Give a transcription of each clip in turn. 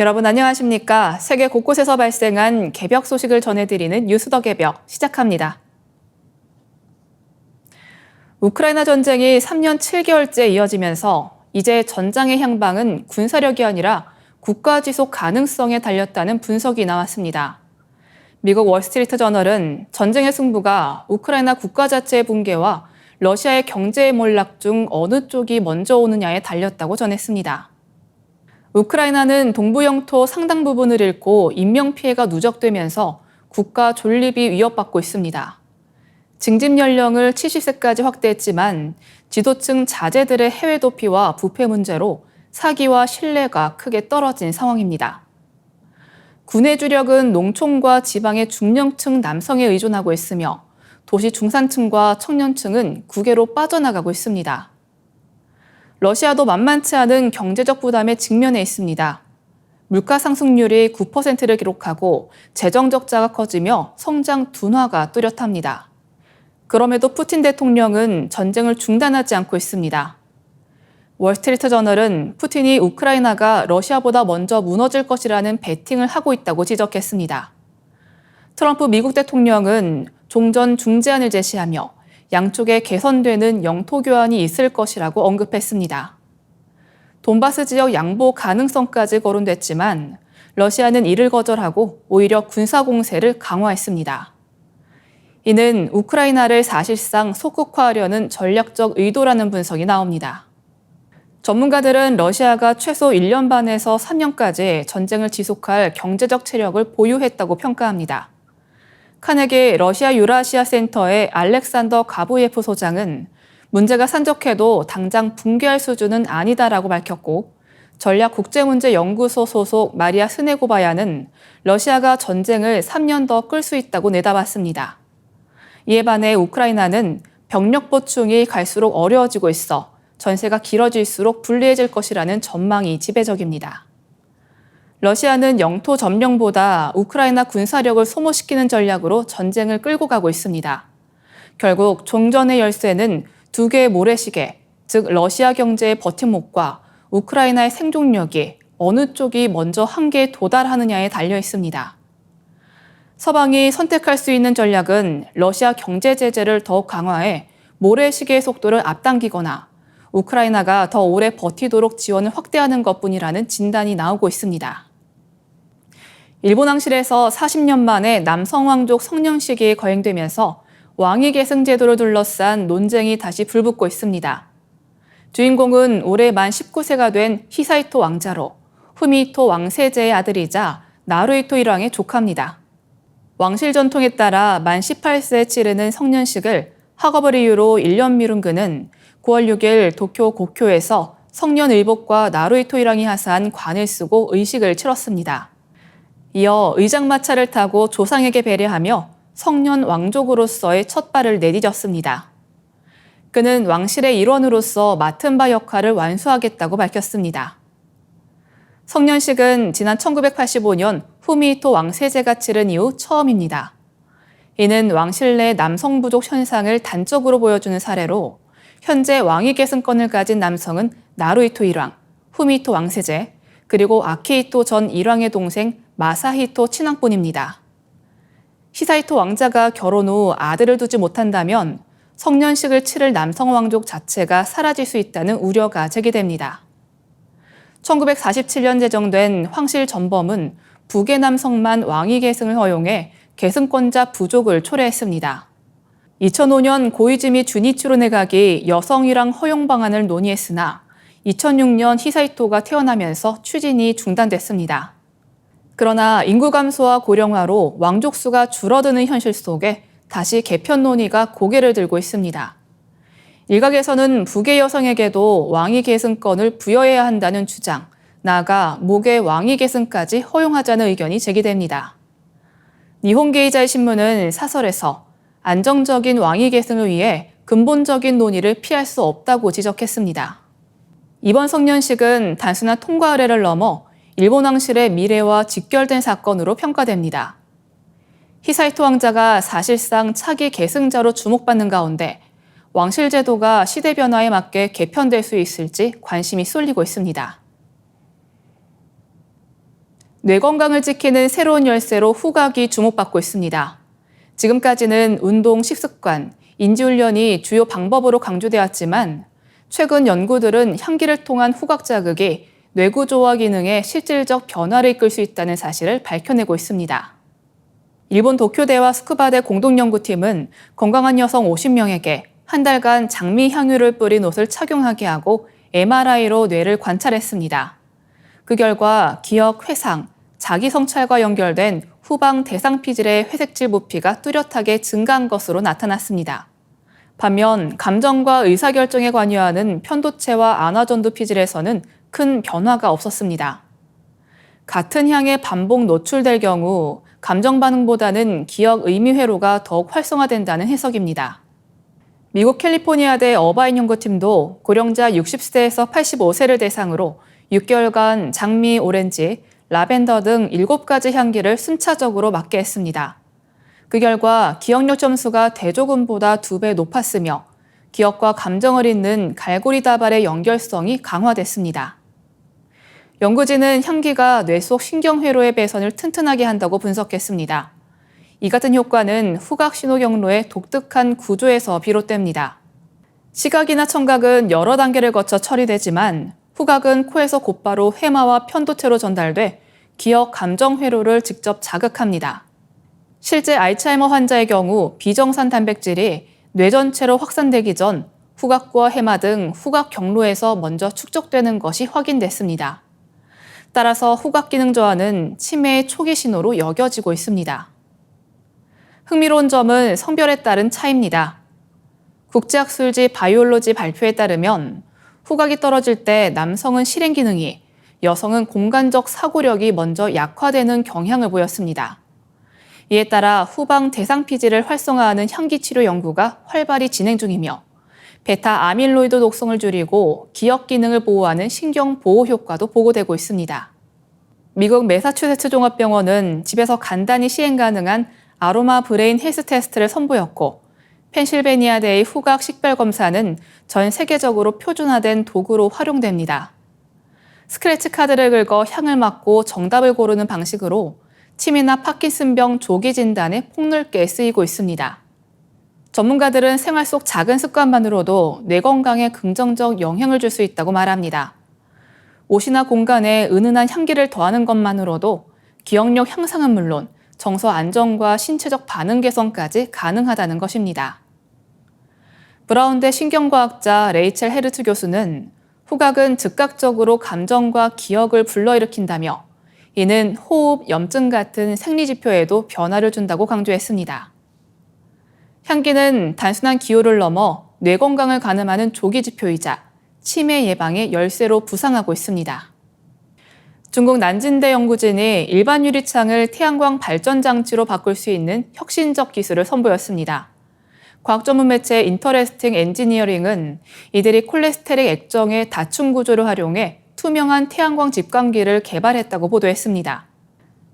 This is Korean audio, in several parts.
여러분 안녕하십니까? 세계 곳곳에서 발생한 개벽 소식을 전해드리는 뉴스 더 개벽 시작합니다. 우크라이나 전쟁이 3년 7개월째 이어지면서 이제 전장의 향방은 군사력이 아니라 국가 지속 가능성에 달렸다는 분석이 나왔습니다. 미국 월스트리트 저널은 전쟁의 승부가 우크라이나 국가 자체의 붕괴와 러시아의 경제의 몰락 중 어느 쪽이 먼저 오느냐에 달렸다고 전했습니다. 우크라이나는 동부 영토 상당 부분을 잃고 인명피해가 누적되면서 국가 존립이 위협받고 있습니다. 징집 연령을 70세까지 확대했지만 지도층 자제들의 해외 도피와 부패 문제로 사기와 신뢰가 크게 떨어진 상황입니다. 군의 주력은 농촌과 지방의 중령층 남성에 의존하고 있으며 도시 중산층과 청년층은 국외로 빠져나가고 있습니다. 러시아도 만만치 않은 경제적 부담에 직면해 있습니다. 물가 상승률이 9%를 기록하고 재정 적자가 커지며 성장 둔화가 뚜렷합니다. 그럼에도 푸틴 대통령은 전쟁을 중단하지 않고 있습니다. 월스트리트 저널은 푸틴이 우크라이나가 러시아보다 먼저 무너질 것이라는 베팅을 하고 있다고 지적했습니다. 트럼프 미국 대통령은 종전 중재안을 제시하며 양쪽에 개선되는 영토 교환이 있을 것이라고 언급했습니다. 돈바스 지역 양보 가능성까지 거론됐지만 러시아는 이를 거절하고 오히려 군사 공세를 강화했습니다. 이는 우크라이나를 사실상 소극화하려는 전략적 의도라는 분석이 나옵니다. 전문가들은 러시아가 최소 1년 반에서 3년까지 전쟁을 지속할 경제적 체력을 보유했다고 평가합니다. 카네기 러시아 유라시아 센터의 알렉산더 가부예프 소장은 문제가 산적해도 당장 붕괴할 수준은 아니다라고 밝혔고 전략국제문제연구소 소속 마리아 스네고바야는 러시아가 전쟁을 3년 더 끌 수 있다고 내다봤습니다. 이에 반해 우크라이나는 병력 보충이 갈수록 어려워지고 있어 전세가 길어질수록 불리해질 것이라는 전망이 지배적입니다. 러시아는 영토 점령보다 우크라이나 군사력을 소모시키는 전략으로 전쟁을 끌고 가고 있습니다. 결국 종전의 열쇠는 두 개의 모래시계, 즉 러시아 경제의 버팀목과 우크라이나의 생존력이 어느 쪽이 먼저 한계에 도달하느냐에 달려 있습니다. 서방이 선택할 수 있는 전략은 러시아 경제 제재를 더욱 강화해 모래시계의 속도를 앞당기거나 우크라이나가 더 오래 버티도록 지원을 확대하는 것뿐이라는 진단이 나오고 있습니다. 일본 왕실에서 40년 만에 남성 왕족 성년식이 거행되면서 왕위 계승 제도를 둘러싼 논쟁이 다시 불붙고 있습니다. 주인공은 올해 만 19세가 된 히사이토 왕자로 후미히토 왕세제의 아들이자 나루히토 일왕의 조카입니다. 왕실 전통에 따라 만 18세에 치르는 성년식을 학업을 이유로 1년 미룬 그는 9월 6일 도쿄 고쿄에서 성년 의복과 나루히토 일왕이 하사한 관을 쓰고 의식을 치렀습니다. 이어 의장마차를 타고 조상에게 배려하며 성년 왕족으로서의 첫 발을 내디뎠습니다. 그는 왕실의 일원으로서 맡은 바 역할을 완수하겠다고 밝혔습니다. 성년식은 지난 1985년 후미히토 왕세제가 치른 이후 처음입니다. 이는 왕실 내 남성 부족 현상을 단적으로 보여주는 사례로 현재 왕위 계승권을 가진 남성은 나루히토 일왕, 후미히토 왕세제, 그리고 아키히토 전 일왕의 동생 마사히토 친왕뿐입니다. 히사히토 왕자가 결혼 후 아들을 두지 못한다면 성년식을 치를 남성 왕족 자체가 사라질 수 있다는 우려가 제기됩니다. 1947년 제정된 황실 전범은 북의 남성만 왕위 계승을 허용해 계승권자 부족을 초래했습니다. 2005년 고이즈미 주니치로 내각이 여성이랑 허용 방안을 논의했으나 2006년 히사히토가 태어나면서 추진이 중단됐습니다. 그러나 인구 감소와 고령화로 왕족 수가 줄어드는 현실 속에 다시 개편 논의가 고개를 들고 있습니다. 일각에서는 북의 여성에게도 왕위 계승권을 부여해야 한다는 주장, 나아가 목의 왕위 계승까지 허용하자는 의견이 제기됩니다. 니혼게이자이 신문은 사설에서 안정적인 왕위 계승을 위해 근본적인 논의를 피할 수 없다고 지적했습니다. 이번 성년식은 단순한 통과 의례를 넘어 일본 왕실의 미래와 직결된 사건으로 평가됩니다. 히사히토 왕자가 사실상 차기 계승자로 주목받는 가운데 왕실 제도가 시대 변화에 맞게 개편될 수 있을지 관심이 쏠리고 있습니다. 뇌 건강을 지키는 새로운 열쇠로 후각이 주목받고 있습니다. 지금까지는 운동, 식습관, 인지훈련이 주요 방법으로 강조되었지만 최근 연구들은 향기를 통한 후각 자극이 뇌구조와 기능에 실질적 변화를 이끌 수 있다는 사실을 밝혀내고 있습니다. 일본 도쿄대와 스쿠바대 공동연구팀은 건강한 여성 50명에게 한 달간 장미 향유를 뿌린 옷을 착용하게 하고 MRI로 뇌를 관찰했습니다. 그 결과 기억, 회상, 자기 성찰과 연결된 후방 대상피질의 회색질 부피가 뚜렷하게 증가한 것으로 나타났습니다. 반면 감정과 의사결정에 관여하는 편도체와 안화전두 피질에서는 큰 변화가 없었습니다. 같은 향에 반복 노출될 경우 감정 반응보다는 기억 의미 회로가 더욱 활성화된다는 해석입니다. 미국 캘리포니아대 어바인 연구팀도 고령자 60세에서 85세를 대상으로 6개월간 장미, 오렌지, 라벤더 등 7가지 향기를 순차적으로 맡게 했습니다. 그 결과 기억력 점수가 대조군보다 2배 높았으며 기억과 감정을 잇는 갈고리 다발의 연결성이 강화됐습니다. 연구진은 향기가 뇌 속 신경회로의 배선을 튼튼하게 한다고 분석했습니다. 이 같은 효과는 후각 신호 경로의 독특한 구조에서 비롯됩니다. 시각이나 청각은 여러 단계를 거쳐 처리되지만 후각은 코에서 곧바로 회마와 편도체로 전달돼 기억, 감정 회로를 직접 자극합니다. 실제 알츠하이머 환자의 경우 비정산 단백질이 뇌 전체로 확산되기 전 후각과 해마 등 후각 경로에서 먼저 축적되는 것이 확인됐습니다. 따라서 후각 기능 저하는 치매의 초기 신호로 여겨지고 있습니다. 흥미로운 점은 성별에 따른 차이입니다. 국제학술지 바이올로지 발표에 따르면 후각이 떨어질 때 남성은 실행 기능이, 여성은 공간적 사고력이 먼저 약화되는 경향을 보였습니다. 이에 따라 후방 대상피질을 활성화하는 향기 치료 연구가 활발히 진행 중이며 베타 아밀로이드 독성을 줄이고 기억 기능을 보호하는 신경 보호 효과도 보고되고 있습니다. 미국 매사추세츠 종합병원은 집에서 간단히 시행 가능한 아로마 브레인 헬스 테스트를 선보였고 펜실베니아대의 후각 식별 검사는 전 세계적으로 표준화된 도구로 활용됩니다. 스크래치 카드를 긁어 향을 맡고 정답을 고르는 방식으로 치매나 파킨슨병 조기 진단에 폭넓게 쓰이고 있습니다. 전문가들은 생활 속 작은 습관만으로도 뇌 건강에 긍정적 영향을 줄 수 있다고 말합니다. 옷이나 공간에 은은한 향기를 더하는 것만으로도 기억력 향상은 물론 정서 안정과 신체적 반응 개선까지 가능하다는 것입니다. 브라운대 신경과학자 레이첼 헤르트 교수는 후각은 즉각적으로 감정과 기억을 불러일으킨다며 이는 호흡, 염증 같은 생리지표에도 변화를 준다고 강조했습니다. 향기는 단순한 기호를 넘어 뇌 건강을 가늠하는 조기지표이자 치매 예방의 열쇠로 부상하고 있습니다. 중국 난진대 연구진이 일반 유리창을 태양광 발전 장치로 바꿀 수 있는 혁신적 기술을 선보였습니다. 과학 전문 매체 인터레스팅 엔지니어링은 이들이 콜레스테릭 액정의 다층 구조를 활용해 투명한 태양광 집광기를 개발했다고 보도했습니다.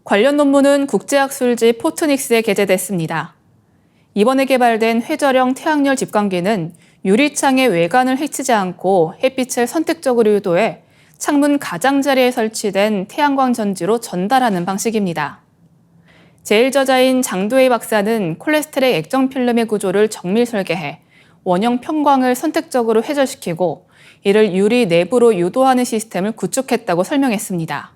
관련 논문은 국제학술지 포트닉스에 게재됐습니다. 이번에 개발된 회절형 태양열 집광기는 유리창의 외관을 해치지 않고 햇빛을 선택적으로 유도해 창문 가장자리에 설치된 태양광 전지로 전달하는 방식입니다. 제1저자인 장도웨이 박사는 콜레스테릭 액정 필름의 구조를 정밀 설계해 원형 편광을 선택적으로 회절시키고 이를 유리 내부로 유도하는 시스템을 구축했다고 설명했습니다.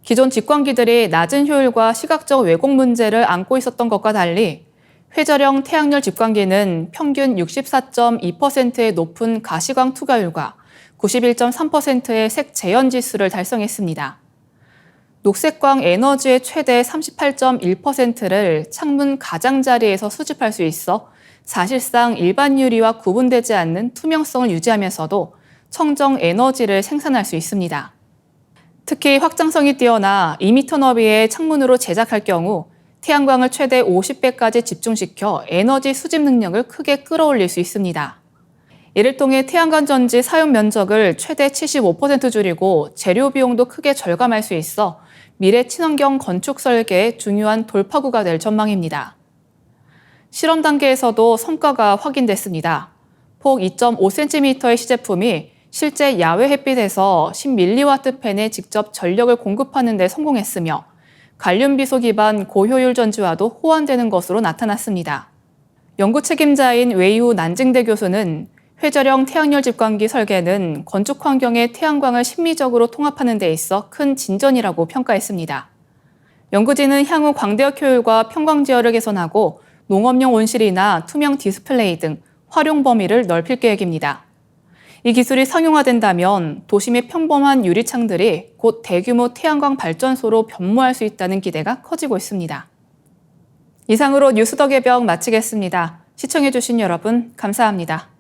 기존 집광기들이 낮은 효율과 시각적 왜곡 문제를 안고 있었던 것과 달리 회절형 태양열 집광기는 평균 64.2%의 높은 가시광 투과율과 91.3%의 색 재현 지수를 달성했습니다. 녹색광 에너지의 최대 38.1%를 창문 가장자리에서 수집할 수 있어 사실상 일반 유리와 구분되지 않는 투명성을 유지하면서도 청정 에너지를 생산할 수 있습니다. 특히 확장성이 뛰어나 2m 너비의 창문으로 제작할 경우 태양광을 최대 50배까지 집중시켜 에너지 수집 능력을 크게 끌어올릴 수 있습니다. 이를 통해 태양광 전지 사용 면적을 최대 75% 줄이고 재료 비용도 크게 절감할 수 있어 미래 친환경 건축 설계의 중요한 돌파구가 될 전망입니다. 실험 단계에서도 성과가 확인됐습니다. 폭 2.5cm의 시제품이 실제 야외 햇빛에서 10mW 팬에 직접 전력을 공급하는 데 성공했으며 갈륨 비소 기반 고효율 전지와도 호환되는 것으로 나타났습니다. 연구 책임자인 웨이후 난징대 교수는 회절형 태양열 집광기 설계는 건축 환경에 태양광을 심미적으로 통합하는 데 있어 큰 진전이라고 평가했습니다. 연구진은 향후 광대역 효율과 평광 제어를 개선하고 농업용 온실이나 투명 디스플레이 등 활용 범위를 넓힐 계획입니다. 이 기술이 상용화된다면 도심의 평범한 유리창들이 곧 대규모 태양광 발전소로 변모할 수 있다는 기대가 커지고 있습니다. 이상으로 뉴스 더 개벽 마치겠습니다. 시청해주신 여러분 감사합니다.